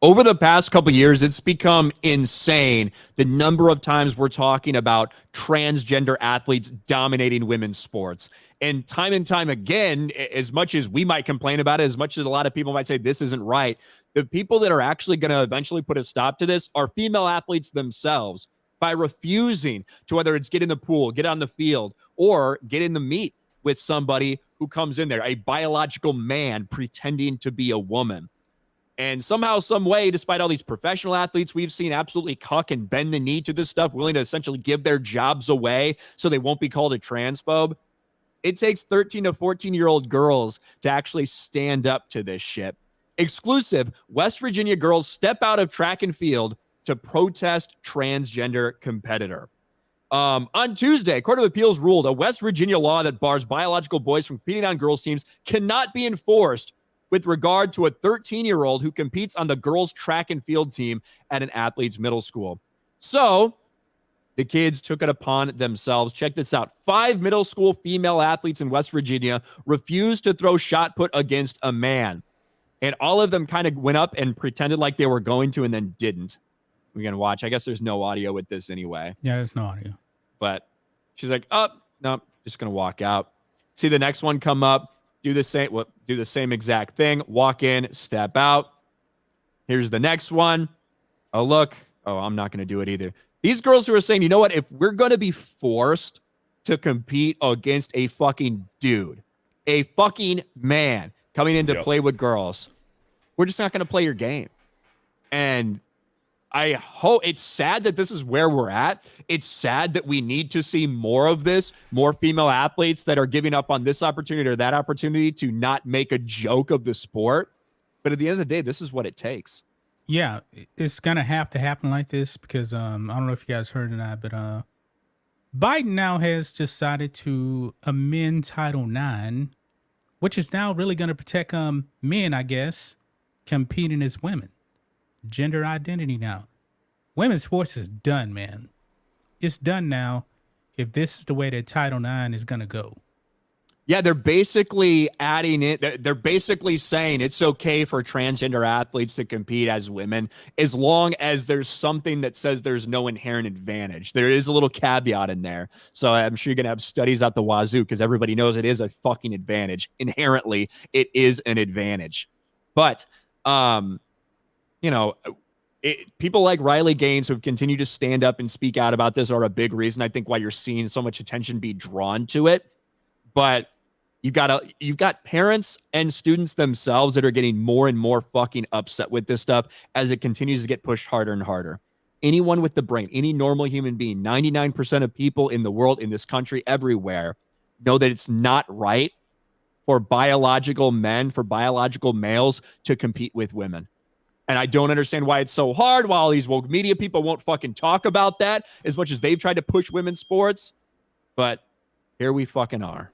Over the past couple of years, it's become insane the number of times we're talking about transgender athletes dominating women's sports. And time again, as much as we might complain about it, as much as a lot of people might say this isn't right, the people that are actually going to eventually put a stop to this are female athletes themselves by refusing to, whether it's get in the pool, get on the field, or get in the meet with somebody who comes in there, a biological man pretending to be a woman. And somehow, some way, despite all these professional athletes we've seen absolutely cuck and bend the knee to this stuff, willing to essentially give their jobs away so they won't be called a transphobe, it takes 13 to 14-year-old girls to actually stand up to this shit. Exclusive, West Virginia girls step out of track and field to protest transgender competitor. On Tuesday, Court of Appeals ruled a West Virginia law that bars biological boys from competing on girls' teams cannot be enforced with regard to a 13-year-old who competes on the girls' track and field team at an athlete's middle school. So the kids took it upon themselves. Check this out. 5 middle school female athletes in West Virginia refused to throw shot put against a man. And all of them kind of went up and pretended like they were going to and then didn't. We're going to watch. I guess there's no audio with this anyway. Yeah, there's no audio. But she's like, oh, no, just going to walk out. See the next one come up. Do the same exact thing. Walk in, step out. Here's the next one. Oh, look. Oh, I'm not going to do it either. These girls who are saying, you know what? If we're going to be forced to compete against a fucking dude, a fucking man coming in to play with girls, we're just not going to play your game. And I hope it's sad that this is where we're at. It's sad that we need to see more of this, more female athletes that are giving up on this opportunity or that opportunity to not make a joke of the sport. But at the end of the day, this is what it takes. Yeah, it's going to have to happen like this because I don't know if you guys heard or not, but Biden now has decided to amend Title IX, which is now really going to protect men, I guess, competing as women. Gender identity now. Women's sports is done, man. It's done now if this is the way that Title IX is going to go. Yeah, they're basically adding it. They're basically saying it's okay for transgender athletes to compete as women as long as there's something that says there's no inherent advantage. There is a little caveat in there. So I'm sure you're going to have studies out the wazoo because everybody knows it is a fucking advantage. Inherently, it is an advantage. But, people like Riley Gaines who have continued to stand up and speak out about this are a big reason, I think, why you're seeing so much attention be drawn to it. But you've got parents and students themselves that are getting more and more fucking upset with this stuff as it continues to get pushed harder and harder. Anyone with the brain, any normal human being, 99% of people in the world, in this country, everywhere, know that it's not right for biological men, for biological males to compete with women. And I don't understand why it's so hard, why all these woke media people won't fucking talk about that as much as they've tried to push women's sports. But here we fucking are.